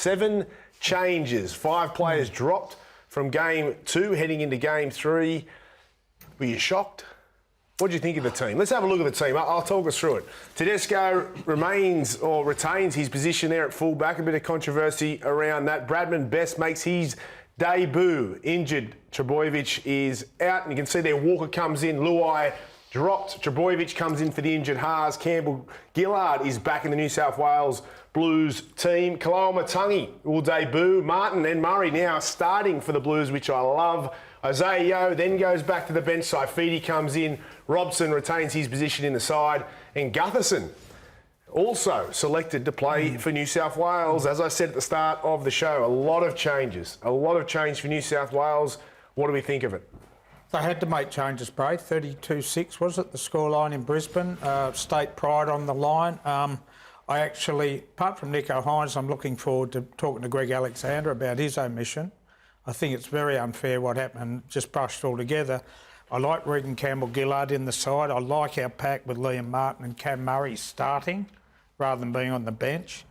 7 changes. 5 players dropped from Game 2 heading into Game 3. Were you shocked? What do you think of the team? Let's have a look at the team. I'll talk us through it. Tedesco retains his position there at fullback. A bit of controversy around that. Bradman Best makes his debut. Injured. Trbojevic is out, and you can see there Walker comes in. Luai dropped. Trbojevic comes in for the injured Haas. Campbell Gillard is back in the New South Wales Blues team. Kaloa Matangi will debut. Martin and Murray now starting for the Blues, which I love. Isaiah Yeo then goes back to the bench. Saifidi comes in. Robson retains his position in the side. And Gutherson also selected to play for New South Wales. As I said at the start of the show, a lot of changes. A lot of change for New South Wales. What do we think of it? They had to make changes, Bray. 32-6, was it, the scoreline in Brisbane? State pride on the line. I actually, apart from Nicho Hynes, I'm looking forward to talking to Greg Alexander about his omission. I think it's very unfair what happened, just brushed all together. I like Regan Campbell-Gillard in the side. I like our pack with Liam Martin and Cam Murray starting rather than being on the bench.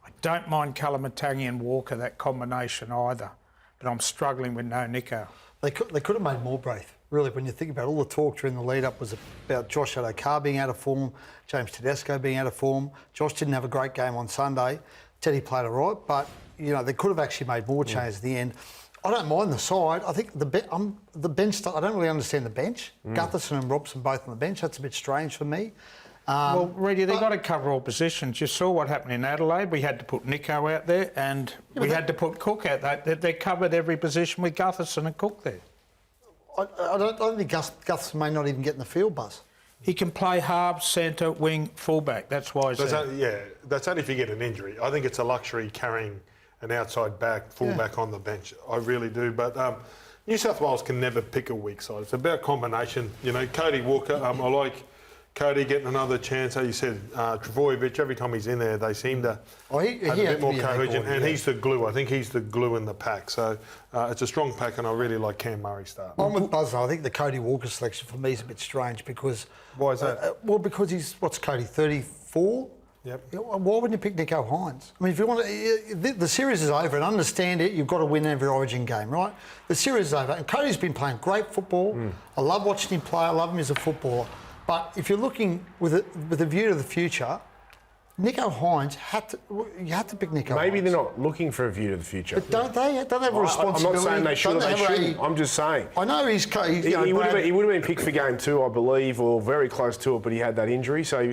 I don't mind Kalaamatangi and Walker, that combination either, but I'm struggling with no Nicho. They could have made more, Braith. Really, when you think about it, all the talk during the lead-up was about Josh Addo-Carr being out of form, James Tedesco being out of form. Josh didn't have a great game on Sunday. Teddy played all right, but, you know, they could have actually made more changes at the end. I don't mind the side. I think the bench, I don't really understand the bench. Gutherson and Robson both on the bench. That's a bit strange for me. Well, Reedy, they've got to cover all positions. You saw what happened in Adelaide. We had to put Nicho out there and we had to put Cook out there. They covered every position with Gutherson and Cook there. I don't think Gutherson may not even get in the field, Buzz. He can play half, centre, wing, fullback. That's why he's there. That's only if you get an injury. I think it's a luxury carrying an outside back, fullback on the bench. I really do. But New South Wales can never pick a weak side. It's about combination. You know, Cody Walker, I like Cody getting another chance. As you said, Trbojevic, every time he's in there, they seem to have a bit more cohesion. And he's the glue. I think he's the glue in the pack. So it's a strong pack, and I really like Cam Murray starting. I'm with Buzz. I think the Cody Walker selection for me is a bit strange because... Why is that? Well, because he's, what's Cody, 34? Yep. Why wouldn't you pick Nicho Hynes? I mean, if you want to, the series is over, and understand it, you've got to win every Origin game, right? The series is over, and Cody's been playing great football. I love watching him play. I love him as a footballer. But if you're looking with a view to the future, Nicho Hynes you had to pick Nicho. Maybe Hynes. they're not looking for a view to the future. But don't they have a responsibility? I'm not saying they should or they shouldn't. I'm just saying. I know he would have been picked for Game 2, I believe, or very close to it, but he had that injury, so.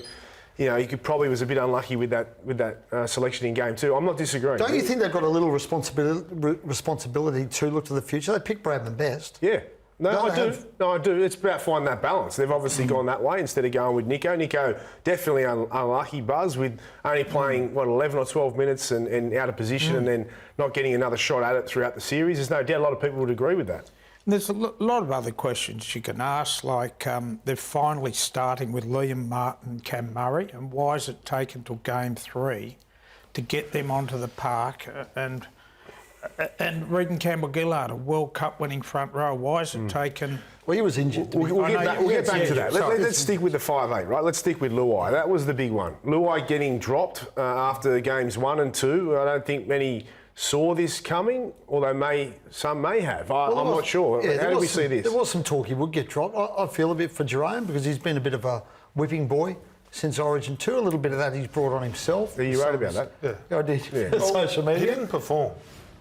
You know, he probably was a bit unlucky with that selection in Game 2. I'm not disagreeing. Don't you think they've got a little responsibility to look to the future? They picked Bradman Best. Yeah. No, I do. No, I do. It's about finding that balance. They've obviously gone that way instead of going with Nicho. Nicho definitely unlucky, Buzz, with only playing, 11 or 12 minutes and out of position and then not getting another shot at it throughout the series. There's no doubt a lot of people would agree with that. There's a lot of other questions you can ask, like they're finally starting with Liam Martin and Cam Murray, and why has it taken till Game 3 to get them onto the park? And Regan Campbell-Gillard, a World Cup winning front row, why has it taken... Well, he was injured. We'll get back to that. Let's stick with the 5'8", right? Let's stick with Luai. That was the big one. Luai getting dropped after Games 1 and 2. I don't think many saw this coming, although some may have. I'm not sure. Yeah, how do we see this? There was some talk he would get dropped. I feel a bit for Jerome because he's been a bit of a whipping boy since Origin 2. A little bit of that he's brought on himself. Yeah, you wrote about that. Yeah, I did. Yeah. On social media. He didn't perform.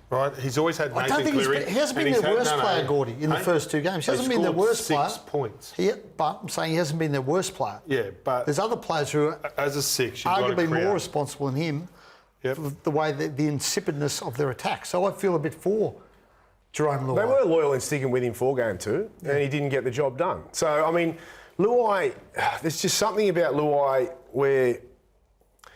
Right, he's always had Nathan Cleary. He hasn't been their worst player, Gordy, in the first 2 games. He hasn't been their worst player. 6 points. But I'm saying he hasn't been their worst player. Yeah, but there's other players who are as a 6, arguably more responsible than him. Yep. For the way the insipidness of their attack. So I feel a bit for Jerome Luai. They were loyal in sticking with him for Game 2, and he didn't get the job done. So, I mean, Luai, there's just something about Luai where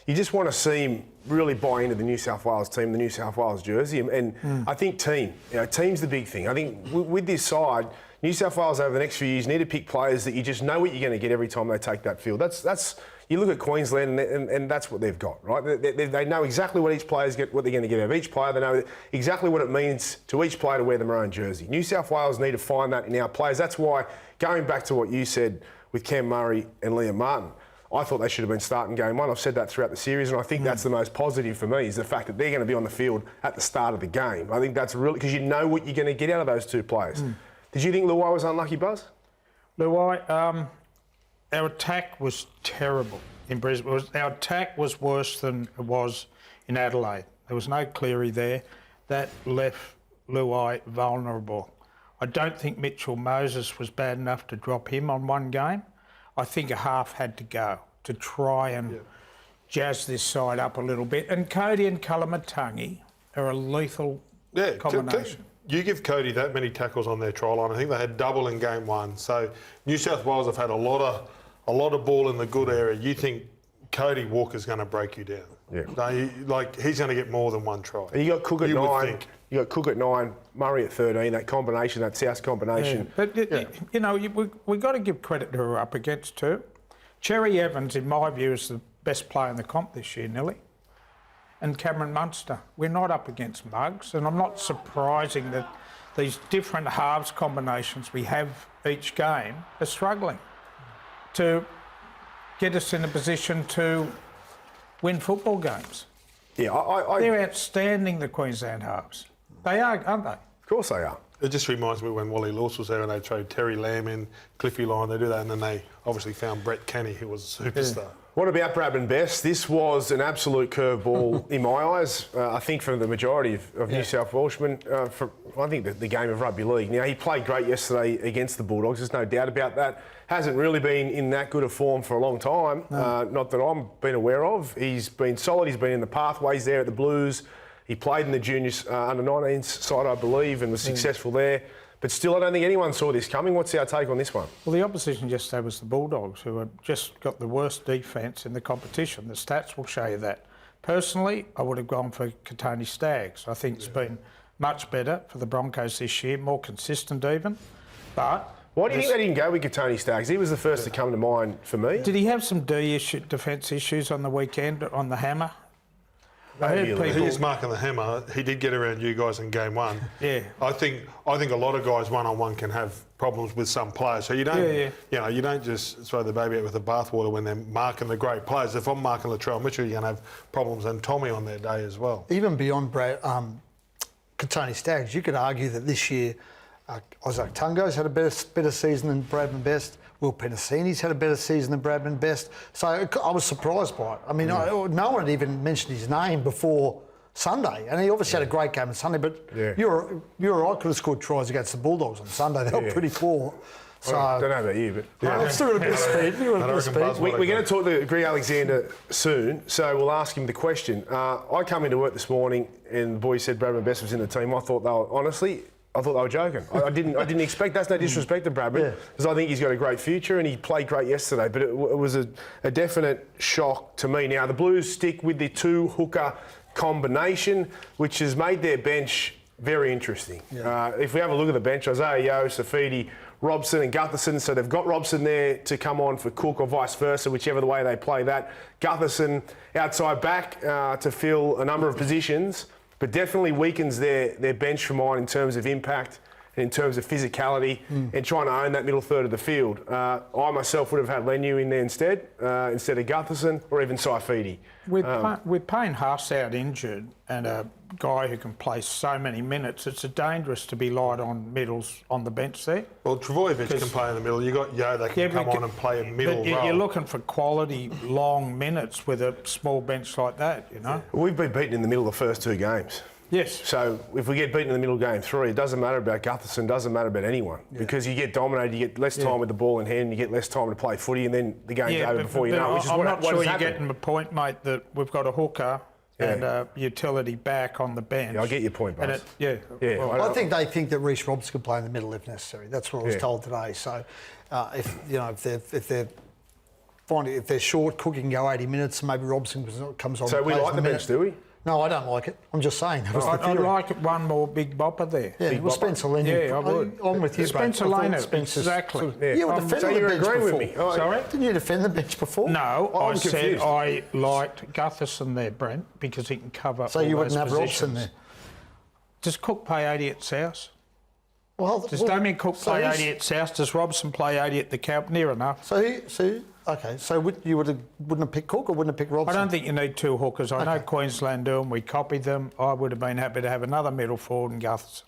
you just want to see him really buy into the New South Wales team, the New South Wales jersey, and I think team's the big thing. I think with this side, New South Wales over the next few years need to pick players that you just know what you're going to get every time they take that field. That's you look at Queensland and that's what they've got, right? They know exactly what each player's what they're going to get out of each player. They know exactly what it means to each player to wear the maroon jersey. New South Wales need to find that in our players. That's why, going back to what you said with Cam Murray and Liam Martin, I thought they should have been starting game one. I've said that throughout the series, and I think that's the most positive for me, is the fact that they're going to be on the field at the start of the game. I think that's really, because you know what you're going to get out of those two players. Did you think Luai was unlucky, Buzz? Luai, our attack was terrible in Brisbane. Our attack was worse than it was in Adelaide. There was no Cleary there. That left Luai vulnerable. I don't think Mitchell Moses was bad enough to drop him on one game. I think a half had to go to try and jazz this side up a little bit. And Cody and Kalamatangi are a lethal combination. You give Cody that many tackles on their try line. I think they had double in game one. So New South Wales have had a lot of ball in the good area. You think Cody Walker's going to break you down? Yeah. No, he's going to get more than one try. You got Cook at You would 9. think. You got Cook at 9, Murray at 13. That combination, that South combination. But, you know, we've got to give credit to who we're up against too. Cherry Evans, in my view, is the best player in the comp this year, nearly. And Cameron Munster. We're not up against mugs, and I'm not surprising that these different halves combinations we have each game are struggling to get us in a position to win football games. Yeah, They're outstanding, the Queensland halves. They are, aren't they? of course they are. It just reminds me when Wally Lewis was there and they traded Terry Lamb in, Cliffy Lyon, they do that, and then they obviously found Brett Kenny, who was a superstar. What about Bradman Best? This was an absolute curveball in my eyes. I think for the majority of New South Welshmen, I think the game of rugby league. Now, he played great yesterday against the Bulldogs, there's no doubt about that. Hasn't really been in that good a form for a long time, not that I've been aware of. He's been solid, he's been in the pathways there at the Blues. He played in the juniors under-19s side, I believe, and was successful there. But still, I don't think anyone saw this coming. What's our take on this one? Well, the opposition yesterday was the Bulldogs, who have just got the worst defence in the competition. The stats will show you that. Personally, I would have gone for Katoni Staggs. I think it's been much better for the Broncos this year, more consistent even. But Why do you think they didn't go with Katoni Staggs? He was the first to come to mind for me. did he have some defence issues on the weekend on the hammer? I heard Maybe a little. He is marking the hammer. He did get around you guys in game one. Yeah. I think a lot of guys one-on-one can have problems with some players. So you don't, you don't just throw the baby out with the bathwater when they're marking the great players. If I'm marking Latrell Mitchell, you're going to have problems, and Tommy on their day as well. Even beyond Katoni Staggs, you could argue that this year Isaac Tungo's had a better season than Bradman Best. Will Penasini's had a better season than Bradman Best. So I was surprised by it. I mean, no one had even mentioned his name before Sunday, and he obviously had a great game on Sunday. But you're right, could have scored tries against the Bulldogs on Sunday. They were pretty poor. So I don't know about you, but I've still got a bit of speed. we're going to talk to Greg Alexander soon, so we'll ask him the question. I come into work this morning, and the boys said Bradman Best was in the team. I thought they were joking. I didn't expect. That's no disrespect to Bradman, because I think he's got a great future and he played great yesterday. But it was a definite shock to me. Now the Blues stick with the two hooker combination, which has made their bench very interesting. If we have a look at the bench, Isaiah Yeo, Safidi, Robson and Gutherson. So they've got Robson there to come on for Cook or vice versa, whichever the way they play that. Gutherson outside back to fill a number of positions, but definitely weakens their bench for mine in terms of impact and in terms of physicality and trying to own that middle third of the field. I myself would have had Leniu in there instead of Gutherson or even Saifidi. With Payne Haas out injured and a guy who can play so many minutes, it's dangerous to be light on middles on the bench there. Well, Travojevic can play in the middle. You got Yo that can come on and play a middle role. You're looking for quality long minutes with a small bench like that, you know. We've been beaten in the middle of the first two games. Yes. So if we get beaten in the middle of game three, it doesn't matter about Gutherson, doesn't matter about anyone, because you get dominated, you get less time with the ball in hand, you get less time to play footy, and then the game's over before you know it, which is I'm what not has sure you're happened. getting the point, mate, that we've got a hooker and a utility back on the bench. Yeah, I get your point, Buzz. Well, I think they think that Reece Robson could play in the middle if necessary. That's what I was told today. So, if they're short, Cook can go 80 minutes, maybe Robson comes on. So we like the bench, do we? No, I don't like it. I'm just saying. I'd like one more big bopper there. Yeah, well, Spencer Leniu. Yeah, I would. I'm with you, Spencer Leniu. Exactly. You were defending the bench agreeing before. with me. Oh, Sorry? Didn't you defend the bench before? No, I'm I said confused. I liked Gutherson there, Brent, because he can cover So all you wouldn't those have positions. Robson there? Does Cook play 80 at South? Well, Does Damien Cook play 80 at South? Does Robson play 80 at the Camp? Near enough. So Okay, so wouldn't have picked Cook or wouldn't have picked I Robson? don't think you need two hookers. I know Queensland do them. We copied them. I would have been happy to have another middle forward and Gutherson.